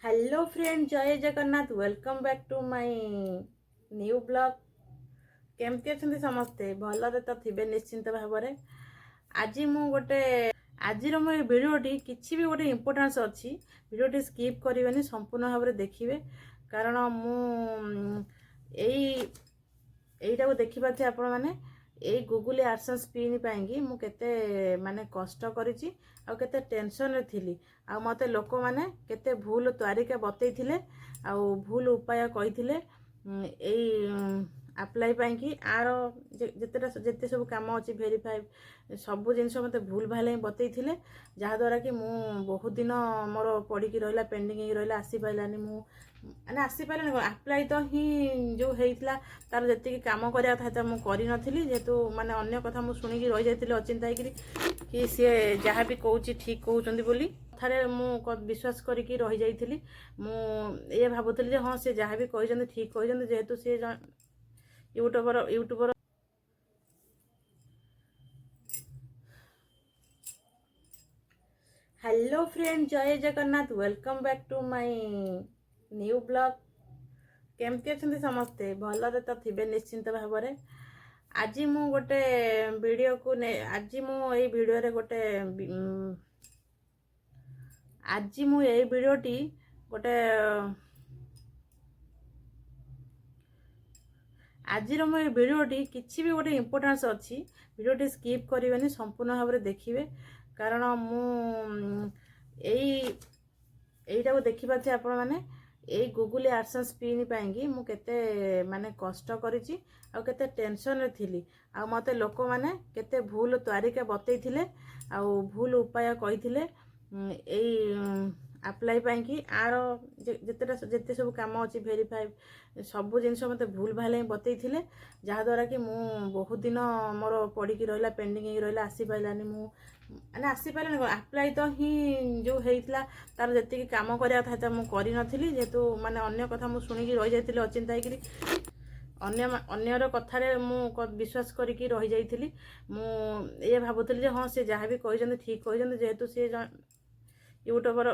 Hello friend, जय Jagannath. Welcome back to my new blog. केमती अच्छा समस्ते भलरे तो थे निश्चिंत भाव में। आज गोटे आज मो भिडियोटी किसी भी गोटे इम्पोर्टान्स अच्छी भिडियोटी स्किप करेंगे, संपूर्ण भाव में देखिए। कारण यहीटा को देखिपे आपण मैंने यही गूगल एडसेंस पिन पाई मु केते माने कष्ट करिछि आ केते टेंशन रे थिली। आ मते लोक माने केते भूल तारिका बतैथिले आ भूल उपाय कहिथिले एई अप्लाई पाई कि आर जेते सब काम अच्छी भेरीफाई सबू जिन मत भूल भाल ही बतैथिले, जहाँद्वारा कि मु बहुत दिन मोर पड़ी रहा पेंडिंग रहा आसी पारानी मु मैंने आसी पारानी अप्लाई तो ही जो होता तार जी कम कराया था मुझे करी नथिली। जेहेतु माने अन्य कथा मु शुणिकी रही जाती अचिंता कि सी जहाँ भी कहूँ ठीक कहते बोली कथार मु विश्वास करी रही जाती। मुझे भावुली हाँ सी जहाँ भी कहते ठीक कहते, जेहेतु सी यूट्यूबर हेलो फ्रेंड, जय Jagannath. Welcome back to my new blog. केमती अच्छा समस्ते भलरे तो थे निश्चिंत भाव में। आज गोटे वीडियो को आज यही वीडियो रे गोटे आज यही वीडियोटी गोटे आज मो भिडियोटी किसी भी गोटे इम्पोर्टान्स अच्छी भिडियोटी स्किप करेंगे, संपूर्ण भाव में देखिए। कारण यहीटा को देखिपे आपण मैंने यही गूगल एडसेंस पिन पाई मु केते माने कष्ट करिछि आ केते टेंशन रे थिली। आ मते लोक माने केते भूल तारिका बतैथिले आ भूल उपाय कहिथिले एई अप्लाई पाई कि आर जेते सब काम अच्छी भेरीफाई सबू जिन मत भूल भाल ही बतैथिले, जहाँद्वारा कि मु बहुत दिन मोर पड़ी रहा पेंडिंग रहा आसी पारानी मु मैंने आसी पारानी अप्लाई तो ही जो होता तार जी कम कराया था मुझे करी नथिली। जेहेतु माने अन्य कथा मु शुणिकी रही जाती अचिंता अन्यर कथार मु विश्वास करी रही जाती। मुझे भावुली हाँ सी जहाँ भी कहते ठीक कहते, जेहेतु सी यूट्यूबर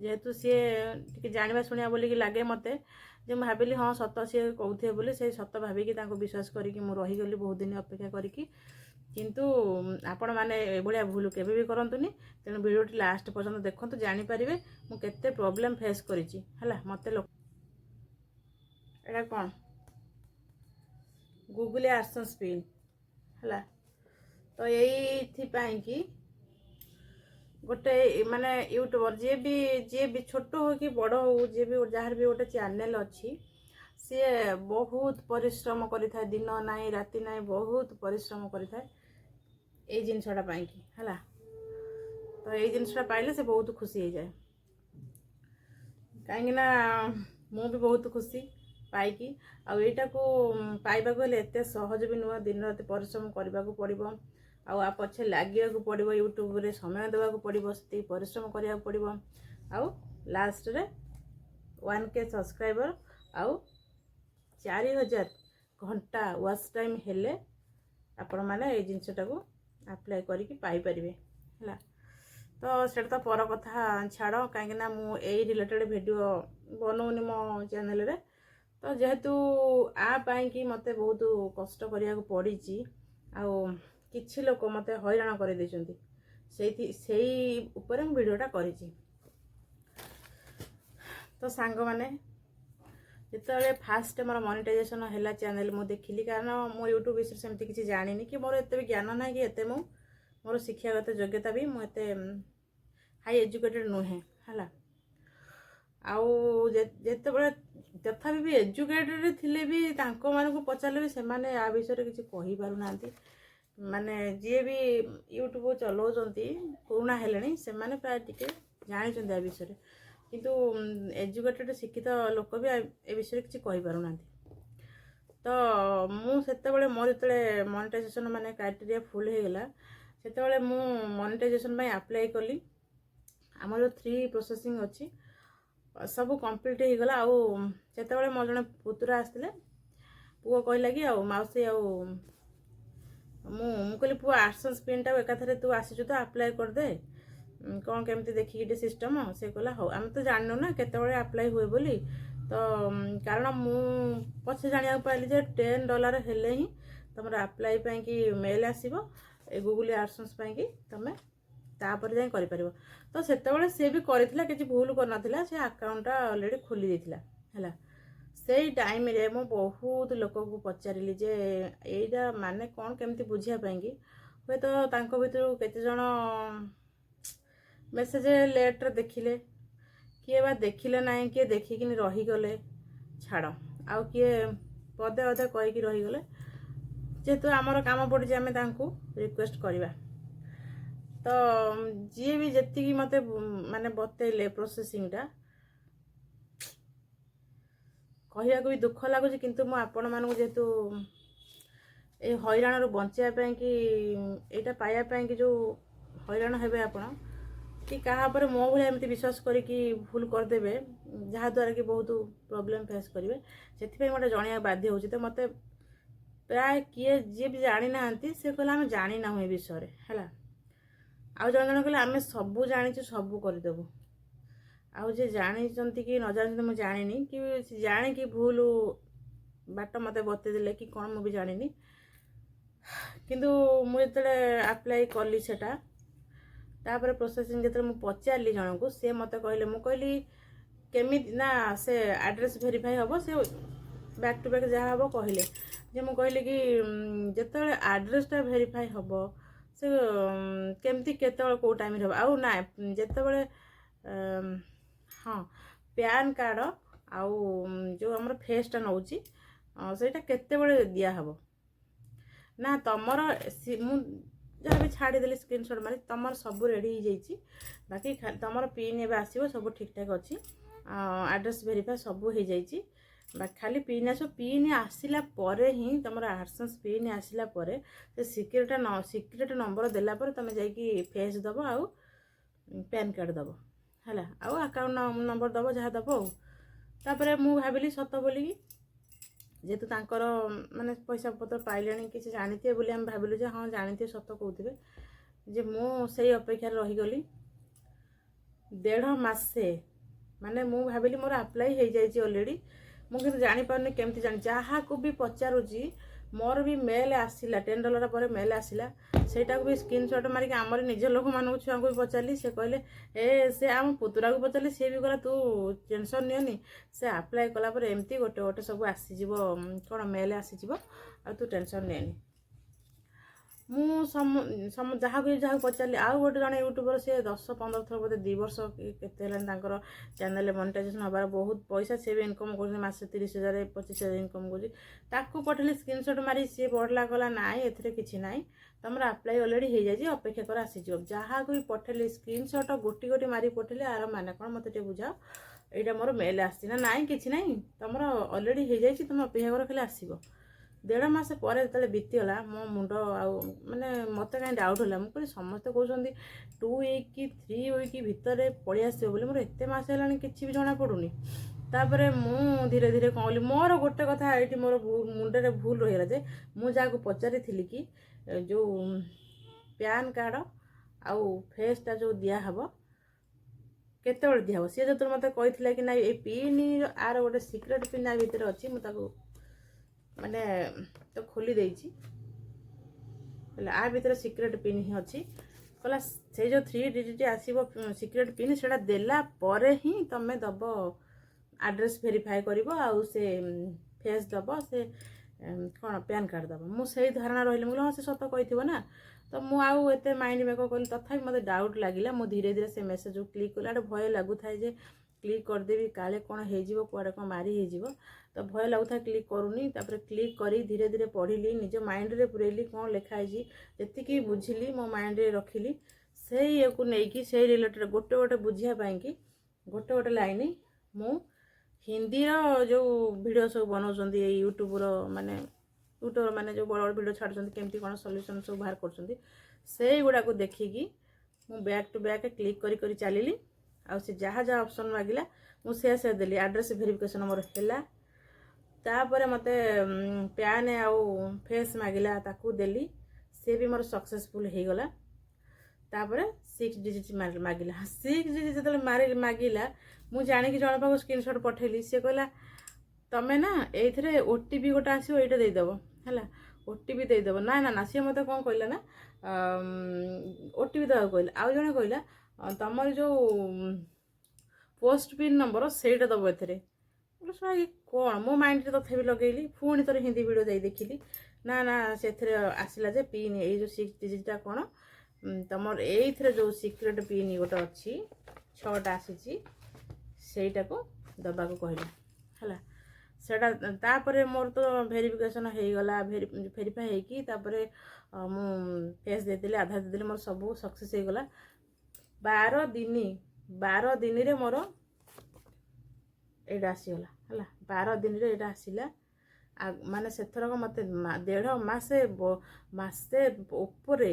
जेहेतु सी जाना शुणा बोलिकी लगे मते जे भाविली हाँ सत सी कहते बोली से सत भाविकी विश्वास करी रहीगली बहुत दिन अपेक्षा करी। किंतु आपण मैंने भाया भूल केबे भी करंतुनी। तेणु वीडियोटी लास्ट पर्यंत देखंतु, जानि पारिबे मु केते प्रॉब्लम फेस करिछि। हला मते लोक एटा कोन गूगल एडसेंस पिन हला तो यही पाई कि गोटे माने यूट्यूबर जी भी छोट हो कि बड़ हो जी भी जार भी गोटे चैनल अच्छी सी बहुत परिश्रम करिथाय, दिन नाई राति नाई बहुत परिश्रम करिथाय ए जिनसटा पाई कि हला। तो ये जिनसटा पाइले से बहुत खुशी हो जाए, कहीं ना मु भी बहुत खुशी पाई आईटा को पाइबा को एत सहज भी नुह। दिन रात परिश्रम करने को पड़ो आ पछे लगे पड़ो, यूट्यूब रे समय देवाक पड़ो, से परिश्रम करा पड़ो। आउ लास्ट रे 1K सब्सक्राइबर आउ 4000 घंटा वॉच टाइम हेले आपण मैंने ये जिनसटा को अप्लाई करिकी पाई परिबे हला। तो सेटा तो पर कथा छाड़, कहीं मुझे रिलेटेड वीडियो बनौनी मो चैनल रे। तो जेहेतु आपाई कि मते बहुत कष्ट करिया को पड़ी किछि लोक मते हैरान कर देछंती सेही ऊपर हम वीडियोटा करिछि। तो सांग माने जिते फास्ट मोर मोनेटाइजेशन है चैनल मु देखिली, कारण मो यूट्यूब विषय सेमती किसी जानी कि मोर एत भी ज्ञान ना कि एत मोर शिक्षागत योग्यता भी मुझे हाई एजुकेटेड नुहे है। आते तथा भी एजुकेटेड थिले भी तांको मानकु पचारे भी सेमाने आ विषय किसी कहि पारु नांती। माने जी भी यूट्यूब चलाउछंती पुराना हेलेनी सेमाने प्राय टिके जानिछंती आ विषय, किंतु एजुकेटेड शिक्षित लोक भी ए विषय किसी कहि पारु नांती। तो मुझे मोर जो मोनेटाइजेशन माने क्राइटेरिया फुल हो गला से मु मोनेटाइजेशन अप्लाई कली। आम जो 3 प्रोसेसिंग अच्छी सब कंप्लीट हो गला। आते मो जड़े पुतुरा आसते पुओ कहला कि मौसी कहली पुआ एडसेंस पिन टा एकाथरे तू आसीचु तो अप्लाई कर दे। କ'ଣ କେମିତି ଦେଖିକି ଟିକେ ସିଷ୍ଟମ୍ ସେ କହିଲା ହଉ ଆମେ ତ ଜାଣିନୁ ନା କେତେବେଳେ ଆପ୍ଲାଏ ହୁଏ ବୋଲି ତ କାରଣ ମୁଁ ପଛେ ଜାଣିବାକୁ ପାଇଲି ଯେ $10 ହେଲେ ହିଁ ତୁମର ଆପ୍ଲାଏ ପାଇଁକି ମେଲ୍ ଆସିବ ଏ ଗୁଗୁଲ୍ ଆଡସେନ୍ସ ପାଇଁକି ତୁମେ ତାପରେ ଯାଇ କରିପାରିବ। ତ ସେତେବେଳେ ସିଏ ବି କରିଥିଲା, କିଛି ଭୁଲ କରିନଥିଲା, ସେ ଆକାଉଣ୍ଟଟା ଅଲରେଡ଼ି ଖୋଲି ଦେଇଥିଲା ହେଲା। ସେଇ ଟାଇମ୍ରେ ମୁଁ ବହୁତ ଲୋକଙ୍କୁ ପଚାରିଲି ଯେ ଏଇଟା ମାନେ କ'ଣ କେମିତି ବୁଝିବା ପାଇଁକି। ହୁଏତ ତାଙ୍କ ଭିତରୁ କେତେଜଣ ମେସେଜ୍ ଲେଟ୍ରେ ଦେଖିଲେ, କିଏ ବା ଦେଖିଲେ ନାହିଁ, କିଏ ଦେଖିକିନି ରହିଗଲେ, ଛାଡ଼, ଆଉ କିଏ ପଦେ ଅଧେ କହିକି ରହିଗଲେ। ଯେହେତୁ ଆମର କାମ ପଡ଼ିଛି ଆମେ ତାଙ୍କୁ ରିକ୍ୱେଷ୍ଟ କରିବା। ତ ଯିଏ ବି ଯେତିକି ମୋତେ ମାନେ ବତେଇଲେ ପ୍ରୋସେସିଂଟା, କହିବାକୁ ବି ଦୁଃଖ ଲାଗୁଛି, କିନ୍ତୁ ମୁଁ ଆପଣମାନଙ୍କୁ ଯେହେତୁ এই ହଇରାଣରୁ ବଞ୍ଚିବା ପାଇଁକି ଏଇଟା ପାଇବା ପାଇଁକି ଯେଉଁ ହଇରାଣ ହେବେ ଆପଣ, କି କାହା ଉପରେ ମୋ ଭଳିଆ ଏମିତି ବିଶ୍ୱାସ କରିକି ଭୁଲ କରିଦେବେ ଯାହାଦ୍ୱାରା କି ବହୁତ ପ୍ରୋବ୍ଲେମ୍ ଫେସ୍ କରିବେ, ସେଥିପାଇଁ ମୋତେ ଜଣେଇବାକୁ ବାଧ୍ୟ ହେଉଛି। ତ ମୋତେ ପ୍ରାୟ କିଏ ଯିଏ ବି ଜାଣିନାହାନ୍ତି ସେ କହିଲେ ଆମେ ଜାଣିନାହୁଁ ଏ ବିଷୟରେ ହେଲା। ଆଉ ଜଣେ ଜଣେ କହିଲେ ଆମେ ସବୁ ଜାଣିଛୁ, ସବୁ କରିଦେବୁ। ଆଉ ଯିଏ ଜାଣିଛନ୍ତି କି ନ ଜାଣିଛନ୍ତି ମୁଁ ଜାଣିନି, କି ଜାଣିକି ଭୁଲ ବାଟ ମୋତେ ବତେଇଦେଲେ କି କ'ଣ ମୁଁ ବି ଜାଣିନି। କିନ୍ତୁ ମୁଁ ଯେତେବେଳେ ଆପ୍ଲାଏ କଲି ସେଟା, ତାପରେ ପ୍ରୋସେସିଂ ଯେତେବେଳେ ମୁଁ ପଚାରିଲି ଜଣଙ୍କୁ, ସେ ମୋତେ କହିଲେ, ମୁଁ କହିଲି କେମିତି ନା ସେ ଆଡ୍ରେସ୍ ଭେରିଫାଇ ହେବ, ସେ ବ୍ୟାକ୍ ଟୁ ବ୍ୟାକ୍ ଯାହା ହେବ କହିଲେ ଯେ, ମୁଁ କହିଲି କି ଯେତେବେଳେ ଆଡ୍ରେସ୍ଟା ଭେରିଫାଇ ହେବ ସେ କେମିତି କେତେବେଳେ କେଉଁ ଟାଇମ୍ରେ ହେବ, ଆଉ ନା ଯେତେବେଳେ ହଁ ପ୍ୟାନ୍ କାର୍ଡ଼ ଆଉ ଯେଉଁ ଆମର ଫେସ୍ଟା ନେଉଛି ସେଇଟା କେତେବେଳେ ଦିଆହେବ ନା ତମର ମୁଁ ଯାହା ବି ଛାଡ଼ିଦେଲି ସ୍କ୍ରିନଶଟ୍ ମାରି, ତମର ସବୁ ରେଡ଼ି ହେଇଯାଇଛି, ବାକି ତମର ପିନ୍ ଏବେ ଆସିବ, ସବୁ ଠିକ୍ଠାକ୍ ଅଛି, ଆଡ୍ରେସ୍ ଭେରିଫାଇ ସବୁ ହେଇଯାଇଛି, ବାକି ଖାଲି ପିନ୍ ଆସିବ। ପିନ୍ ଆସିଲା ପରେ ହିଁ ତମର ଆଡସେନ୍ସ ପିନ୍ ଆସିଲା ପରେ ସେ ସିକ୍ରେଟ୍ ନମ୍ବର ଦେଲା ପରେ ତମେ ଯାଇକି ଫେସ୍ ଦେବ ଆଉ ପ୍ୟାନ୍ କାର୍ଡ଼ ଦେବ ହେଲା, ଆଉ ଆକାଉଣ୍ଟ ନମ୍ବର ଦେବ, ଯାହା ଦେବ ଆଉ। ତାପରେ ମୁଁ ଭାବିଲି ସତ ବୋଲିକି, ଯେହେତୁ ତାଙ୍କର ମାନେ ପଇସା ପତ୍ର ପାଇଲେଣି କିଛି ଜାଣିଥିବେ ବୋଲି ଆମେ ଭାବିଲୁ ଯେ ହଁ ଜାଣିଥିବେ, ସତ କହୁଥିବେ, ଯେ ମୁଁ ସେଇ ଅପେକ୍ଷାରେ ରହିଗଲି 1.5 ମାସେ। ମାନେ ମୁଁ ଭାବିଲି ମୋର ଆପ୍ଲାଏ ହେଇଯାଇଛି ଅଲରେଡ଼ି, ମୁଁ କିନ୍ତୁ ଜାଣିପାରୁନି କେମିତି ଯାହାକୁ ବି ପଚାରୁଛି ମୋର ବି ମେଲ୍ ଆସିଲା, $10 ପରେ ମେଲ୍ ଆସିଲା, ସେଇଟାକୁ ବି ସ୍କ୍ରିନଶଟ୍ ମାରିକି ଆମର ନିଜ ଲୋକମାନଙ୍କୁ ଛୁଆଙ୍କୁ ବି ପଚାରିଲି, ସେ କହିଲେ ସେ ଆମ ପୁତୁରାକୁ ପଚାରିଲି, ସିଏ ବି କହିଲା ତୁ ଟେନସନ୍ ନିଅନି, ସେ ଆପ୍ଲାଏ କଲା ପରେ ଏମିତି ଗୋଟେ ଗୋଟେ ସବୁ ଆସିଯିବ, କ'ଣ ମେଲ୍ ଆସିଯିବ, ଆଉ ତୁ ଟେନସନ୍ ନିଅନି। ମୁଁ ଯାହାକୁ ପଚାରିଲି, ଆଉ ଗୋଟେ ଜଣେ ୟୁଟ୍ୟୁବର, ସେ 10-15 ଥର ବୋଧେ 2 ବର୍ଷ କେତେ ହେଲାଣି ତାଙ୍କର ଚ୍ୟାନେଲରେ ମନିଟାଇଜେସନ୍ ହେବାର ବହୁତ ପଇସା, ସେ ବି ଇନକମ୍ କରୁଛନ୍ତି, ମାସେ 30,000-25,000 ଇନକମ୍ କରୁଛି। ତାକୁ ପଠେଇଲି ସ୍କ୍ରିନଶଟ୍ ମାରି, ସିଏ ପଢ଼ିଲା କହିଲା ନାଇଁ ଏଥିରେ କିଛି ନାହିଁ, ତମର ଆପ୍ଲାଏ ଅଲରେଡ଼ି ହେଇଯାଇଛି, ଅପେକ୍ଷା କର ଆସିଯିବ। ଯାହାକୁ ବି ପଠେଇଲି ସ୍କ୍ରିନଶଟ୍ ଗୋଟି ଗୋଟି ମାରି ପଠେଇଲି, ଆର ମାନେ କ'ଣ ମୋତେ ଟିକେ ବୁଝାଅ, ଏଇଟା ମୋର ମେଲ୍ ଆସିଛି ନା ନାଇଁ, କିଛି ନାହିଁ, ତମର ଅଲରେଡ଼ି ହେଇଯାଇଛି, ତମେ ଅପେକ୍ଷା କର ଖାଲି ଆସିବ। 1.5 ମାସ ପରେ ଯେତେବେଳେ ବିତିଗଲା, ମୋ ମୁଣ୍ଡ ଆଉ ମାନେ ମୋତେ କାହିଁ ଡାଉଟ୍ ହେଲା, ମୁଁ କହିଲି ସମସ୍ତେ କହୁଛନ୍ତି 2 ୱିକ୍ କି 3 ୱିକ୍ ଭିତରେ ପଳେଇ ଆସିବ ବୋଲି, ମୋର ଏତେ ମାସ ହେଲାଣି କିଛି ବି ଜଣାପଡ଼ୁନି। ତାପରେ ମୁଁ ଧୀରେ ଧୀରେ କ'ଣ କଲି, ମୋର ଗୋଟେ କଥା ଏଇଠି ମୋର ମୁଣ୍ଡରେ ଭୁଲ ରହିଗଲା ଯେ, ମୁଁ ଯାହାକୁ ପଚାରିଥିଲି କି ଯେଉଁ ପ୍ୟାନ୍ କାର୍ଡ଼ ଆଉ ଫେସ୍ଟା ଯେଉଁ ଦିଆହେବ କେତେବେଳେ ଦିଆହେବ, ସିଏ ଯେତେବେଳେ ମୋତେ କହିଥିଲା କି ନାଇଁ ଏଇ ପିନ୍ ଆର ଗୋଟେ ସିକ୍ରେଟ୍ ପିନ୍ ଆ ଭିତରେ ଅଛି, ମୁଁ ତାକୁ ମାନେ ତ ଖୋଲି ଦେଇଛି ହେଲେ ଆ ଭିତରେ ସିକ୍ରେଟ୍ ପିନ୍ ହିଁ ଅଛି, କହିଲା ସେଇ ଯେଉଁ 3 ଡିଜିଟ୍ ଆସିବ ସିକ୍ରେଟ୍ ପିନ୍, ସେଇଟା ଦେଲା ପରେ ହିଁ ତମେ ଦେବ ଆଡ୍ରେସ୍ ଭେରିଫାଏ କରିବ, ଆଉ ସେ ଫେସ୍ ଦେବ, ସେ କ'ଣ ପ୍ୟାନ୍ କାର୍ଡ଼ ଦେବ। ମୁଁ ସେଇ ଧାରଣା ରହିଲି, ମୁଁ କହିଲି ହଁ ସେ ସତ କହିଥିବ ନା, ତ ମୁଁ ଆଉ ଏତେ ମାଇଣ୍ଡ ମେକଅପ୍ କଲି। ତଥାପି ମୋତେ ଡାଉଟ୍ ଲାଗିଲା, ମୁଁ ଧୀରେ ଧୀରେ ସେ ମେସେଜକୁ କ୍ଲିକ୍ କଲି, ଗୋଟେ ଭୟ ଲାଗୁଥାଏ ଯେ କ୍ଲିକ୍ କରିଦେବି କାଳେ କ'ଣ ହେଇଯିବ, କୁଆଡ଼େ କ'ଣ ମାରି ହେଇଯିବ, ତ ଭୟ ଲାଗୁଥାଏ, କ୍ଲିକ୍ କରୁନି। ତାପରେ କ୍ଲିକ୍ କରି ଧୀରେ ଧୀରେ ପଢ଼ିଲି, ନିଜ ମାଇଣ୍ଡରେ ପୁରେଇଲି କ'ଣ ଲେଖା ହେଇଛି, ଯେତିକି ବୁଝିଲି ମୋ ମାଇଣ୍ଡରେ ରଖିଲି, ସେଇ ଇଏକୁ ନେଇକି ସେଇ ରିଲେଟେଡ଼ ଗୋଟେ ଗୋଟେ ବୁଝିବା ପାଇଁକି ଗୋଟେ ଗୋଟେ ଲାଇନ୍ ମୁଁ ହିନ୍ଦୀର ଯେଉଁ ଭିଡ଼ିଓ ସବୁ ବନାଉଛନ୍ତି ଏଇ ୟୁଟ୍ୟୁବର ମାନେ ଯେଉଁ ବଡ଼ ବଡ଼ ଭିଡ଼ିଓ ଛାଡ଼ୁଛନ୍ତି, କେମିତି କ'ଣ ସଲ୍ୟୁସନ୍ ସବୁ ବାହାର କରୁଛନ୍ତି, ସେଇଗୁଡ଼ାକୁ ଦେଖିକି ମୁଁ ବ୍ୟାକ୍ ଟୁ ବ୍ୟାକ୍ କ୍ଲିକ୍ କରି କରି ଚାଲିଲି। ଆଉ ସେ ଯାହା ଯାହା ଅପସନ୍ ମାଗିଲା ମୁଁ ସେ ଦେଲି, ଆଡ୍ରେସ୍ ଭେରିଫିକେସନ୍ ମୋର ହେଲା। ତାପରେ ମୋତେ ପ୍ୟାନ୍ ଆଉ ଫେସ୍ ମାଗିଲା, ତାକୁ ଦେଲି, ସେ ବି ମୋର ସକ୍ସେସଫୁଲ୍ ହେଇଗଲା। तापर 6 डिजिट मागिला 6 डिजिट जो मागिला मु जाणी जन पाक स्क्रीनशॉट पठेली सी कहला तमें ना ये ओटीपी गोटे आसो ये देदेव है ओटीपी देदेव ना ना ना सी मत कौन कहला ना ओटीपी देवा कहला आउ जने कहला तुम जो पोस्ट पिन नंबर सेटा दब ए कौन मो माइंड तथा लगेली पुणी थोड़े हिंदी वीडियो जाई देखिली ना ना से आसला जे पिन ये जो 6 डिजिटा कौन तुम ये जो सिक्रेट पिन गोटे अच्छी 6टा आसी सेटा को दबा को कहला है सेटा तापर मोर तो भेरिफिकेशन हो गला भेरीफाई होगी तापर मु फेस देदेली आधार देदेली मोर सब सक्सेस हो गला 12 दिन रे मोर एटा आसीगला है 12 दिन रे एटा आसीला माने से थरक मत 1.5 मासे उपरे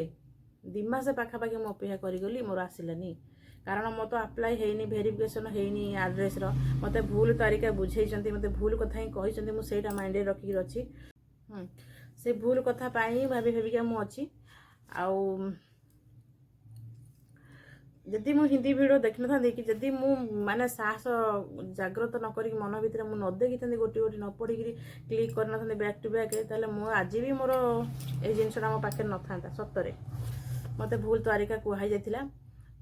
2 मास पाखापाखि मु अपेक्षा करी मोर आसलानी कारण मो तो अप्लाई होनी भेरिफिकेशन होनी आड्रेस मत भूल तारिका बुझे मत भूल कथा ही कही मुझे माइंड रखिक अच्छी से भूल कथा भाभी भाविका मुझे आउ जदि मु हिंदी वीडियो देखी था कि जदि मु माने साहस जागृत न करी मन भीतर मु न देखी था गोटे गोटे न पढ़ी क्लिक करना बैक टू बैक ताले मु आज भी मोर ए जिनसटा मो पाखे न था सतरे मत भूल तारिका कहई जाइथिला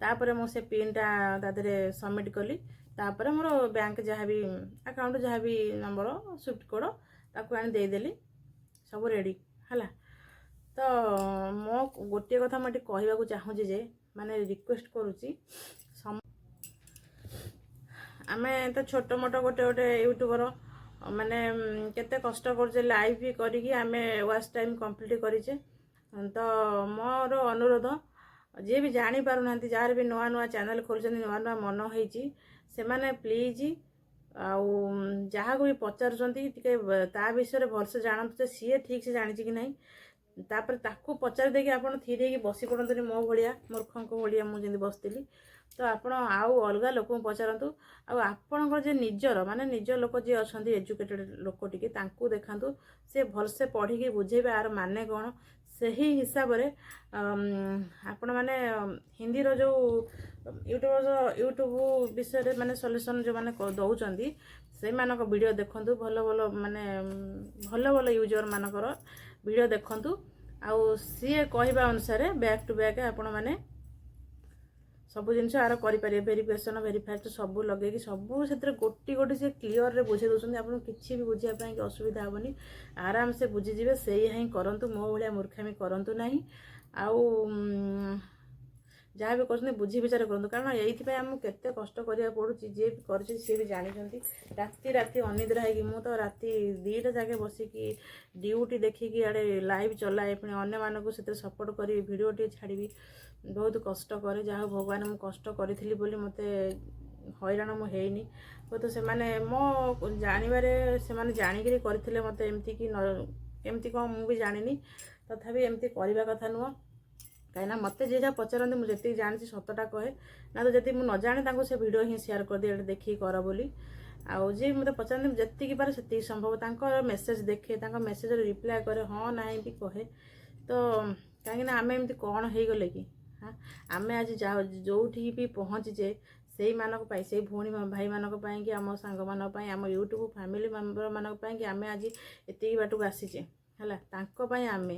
तापर मो से पिनटा तादरे सबमिट कली तापर मोर बैंक जहाँ भी अकाउंट जहाँ भी नंबर स्विफ्ट कोड ताकू आनी देदेली सब रेडी है तो मो गोटे कथा मुझे कहवाक चाहूँगी जे माने रिक्वेस्ट करुच्ची आमे तो छोट मोट गोटे गोटे यूट्यूबर माने केते कष्ट कर लाइव भी करी आमे वाच टाइम कंप्लीट करीचे तो मोर अनुरोध जी भी जानी पारु ना जार भी नुआ नुआ चैनल खोल नुआ नुआ मन होती से माने प्लीज आउ जहाँ को भी पचार ता विषय भलसे जानते सी ठीक से जानी कि नहीं तापर ताकू पचार देकी आप थीरे बसी पड़ते मो भाया मूर्ख भाया मुझे बसती तो आपण आउ अलग लोक पचारतु आपणकर जे निजर माने निज लोक जी अच्छा एजुकेटेड लोक टी देखा से भलसे पढ़ी बुझेबे आर माने कौन से ही हिसाब रे आपण माने हिंदी रो जो यूट्यूब विषय माने सॉल्यूशन जो माने दौरान से मानक वीडियो देखंतु भल भल माने भल भल यूजर मानकर वीडियो देखंतु आउ सी कहवा अनुसार बैक टू बैक आपण माने सब जिन आर करें भेरिफिकेशन भेरीफाई तो सब लगे सब से गोटी गोटी से क्लीयर रे बुझे दूसरी आपको किसी भी बुझापी असुविधा हेनी आराम से बुझीजे से ही करूँ मो भाया मूर्खामी करूँ ना आउ जहाँ भी कर बुझी विचार करूँ कारण ये आमको केते कष्ट करा पड़ुची जी भी कर सी भी जानते राति राति अनिद्रा है मु तो राति 2टा जगह बसिकी ड्यूटी देखिकी आड़े लाइव चलाए पुणी अन्य मानक से सपोर्ट करी वीडियो टी छाड़ी बहुत कष्ट करे जहाँ भगवान मु कष्ट करी बोली मत हैरान मु हैनी तो से माने मो जानवे से जाणिक करते मत एमती कि एमती कौन मुझे जानी तथापि एमती करवा कथा नुह कहीं मत जी जहाँ पचारती मुझे जानी सतटा कहे ना तो जी मुझे न जाने से वीडियो ही शेयर कर दिए देखिए कर बोली आउ जी मत पचारती जी पारे से संभव मेसेज देखे मेसेज रिप्लाय करे हाँ ना भी कहे तो कहीं आम एमती कौन हो गले कि हाँ आम आज जो भी पहुँचीचे से मानक से भूणी भाई मानक कि आम सांग मानक आम यूट्यूब फैमिली मेम्बर मानक कि आम आज एति बाटू आसीचे है आम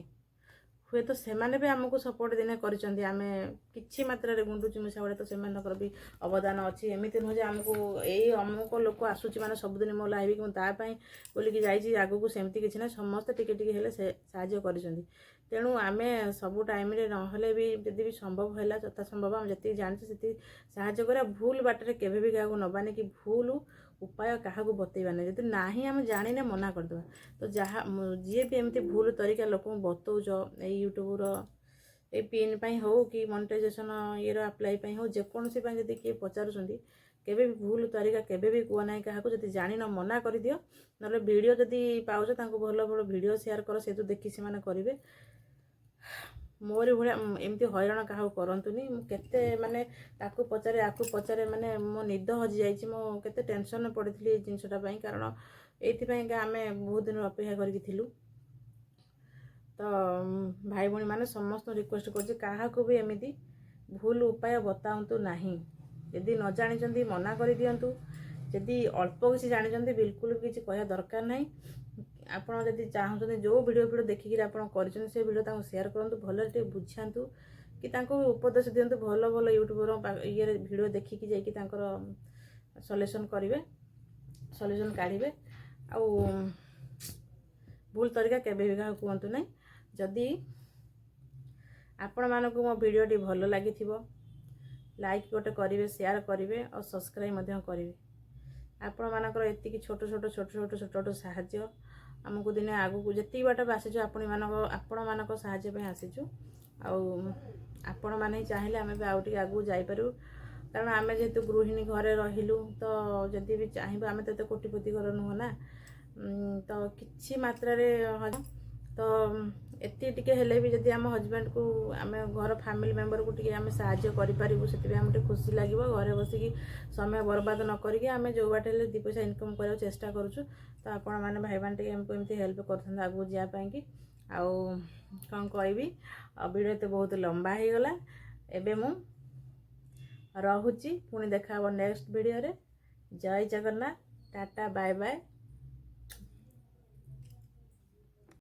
हुए तो सेमाने भी आमको सपोर्ट दिने करिसेंती आमे किछि मात्रा रे गुंडुची मुसा बडे तो सेमानकर भी अवदान अछि एमिति न जे आमको एई अमुक लोक आसुची माने सब दिन मो लाइव कि ता पई बोली कि जाईची आगु को सेमती किछि ना समस्त टिके टिके हेले से साहाय्य करिसेंती तेणु आमे सब टाइम रे रहले भी यदि भी संभव हैला जथा संभव हम जति जानछि सेति साहाय्य करा भूल बाटरे केबे भी काहू नबाने कि भूल उपाय क्या बतैबा ना जब ना ही आम जाने मना करदे तो जहाँ जी भी एमती भूल तरीका लोक बतौच यूट्यूबर ये पिन पाई हो कि मोनेटाइजेशन ये अप्लाई हो जेकोसी जब किए पचारुंट केबे भी भूल तरीका केबे भी कह ना क्या जब जान न मना कर दियो ना वीडियो जदि पाउच भल भल वीडियो शेयर कर से देखी से करेंगे मोरी भाया एमती हैरान क्या करतुनि केते माने ताकू पचारे आकू पचारे माने मो निद हजि जाइए मो केते टेंशन पड़ी थी जिनसटा कारण ये आम बहुत दिन अपेक्षा करूँ तो भाई भौणी मैंने समस्त रिक्वेस्ट कर भी एमती ଭୁଲ ଉପାୟ ବତାନ୍ତୁ ନାହିଁ। ଯଦି ନ ଜାଣିଛନ୍ତି ମନା କରିଦିଅନ୍ତୁ। ଯଦି ଅଳ୍ପ କିଛି ଜାଣିଛନ୍ତି ବିଲକୁଲ କିଛି କହିବା ଦରକାର ନାହିଁ। ଆପଣ ଯଦି ଚାହୁଁଛନ୍ତି ଯେଉଁ ଭିଡ଼ିଓ ଦେଖିକିରି ଆପଣ କରିଛନ୍ତି ସେ ଭିଡ଼ିଓ ତାଙ୍କୁ ସେୟାର କରନ୍ତୁ, ଭଲରେ ଟିକେ ବୁଝାନ୍ତୁ କି ତାଙ୍କୁ ଉପଦେଶ ଦିଅନ୍ତୁ। ଭଲ ଭଲ ୟୁଟ୍ୟୁବର ଇଏରେ ଭିଡ଼ିଓ ଦେଖିକି ଯାଇକି ତାଙ୍କର ସଲ୍ୟୁସନ୍ କରିବେ, ସଲ୍ୟୁସନ୍ କାଢ଼ିବେ। ଆଉ ଭୁଲ ତରିକା କେବେ ବି କାହାକୁ କୁହନ୍ତୁ ନାହିଁ। ଯଦି ଆପଣମାନଙ୍କୁ ମୋ ଭିଡ଼ିଓଟି ଭଲ ଲାଗିଥିବ ଲାଇକ୍ ଗୋଟେ କରିବେ, ସେୟାର କରିବେ ଆଉ ସବସ୍କ୍ରାଇବ୍ ମଧ୍ୟ କରିବେ। ଆପଣମାନଙ୍କର ଏତିକି ଛୋଟ ଛୋଟ ସାହାଯ୍ୟ ଆମକୁ ଦିନେ ଆଗକୁ ଯେତିକି ବାଟ ଆସିଛୁ ଆପଣମାନଙ୍କ ସାହାଯ୍ୟ ପାଇଁ ଆସିଛୁ। ଆଉ ଆପଣମାନେ ଚାହିଁଲେ ଆମେ ବି ଆଉ ଟିକେ ଆଗକୁ ଯାଇପାରିବୁ। କାରଣ ଆମେ ଯେହେତୁ ଗୃହିଣୀ ଘରେ ରହିଲୁ ତ ଯଦି ବି ଚାହିଁବୁ, ଆମେ ତ ଏତେ କୋଟିପତି ଘର ନୁହଁ ନା, ତ କିଛି ମାତ୍ରାରେ ତ ଏତିକି ଟିକେ ହେଲେ ବି ଯଦି ଆମ ହଜବେଣ୍ଡକୁ ଆମେ ଘର ଫ୍ୟାମିଲି ମେମ୍ବରକୁ ଟିକେ ଆମେ ସାହାଯ୍ୟ କରିପାରିବୁ, ସେଥିପାଇଁ ଆମକୁ ଟିକେ ଖୁସି ଲାଗିବ। ଘରେ ବସିକି ସମୟ ବର୍ବାଦ ନ କରିକି ଆମେ ଯେଉଁ ବାଟ ହେଲେ 2 ପଇସା ଇନକମ୍ କରିବାକୁ ଚେଷ୍ଟା କରୁଛୁ। ତ ଆପଣମାନେ ଭାଇମାନେ ଟିକେ ଆମକୁ ଏମିତି ହେଲ୍ପ କରୁଛନ୍ତି ଆଗକୁ ଯିବା ପାଇଁକି। ଆଉ କ'ଣ କହିବି, ଆଉ ଭିଡ଼ିଓ ତ ବହୁତ ଲମ୍ବା ହେଇଗଲା। ଏବେ ମୁଁ ରହୁଛି, ପୁଣି ଦେଖା ହେବ ନେକ୍ସଟ ଭିଡ଼ିଓରେ। ଜୟ ଜଗନ୍ନାଥ, ଟାଟା, ବାଏ ବାଏ।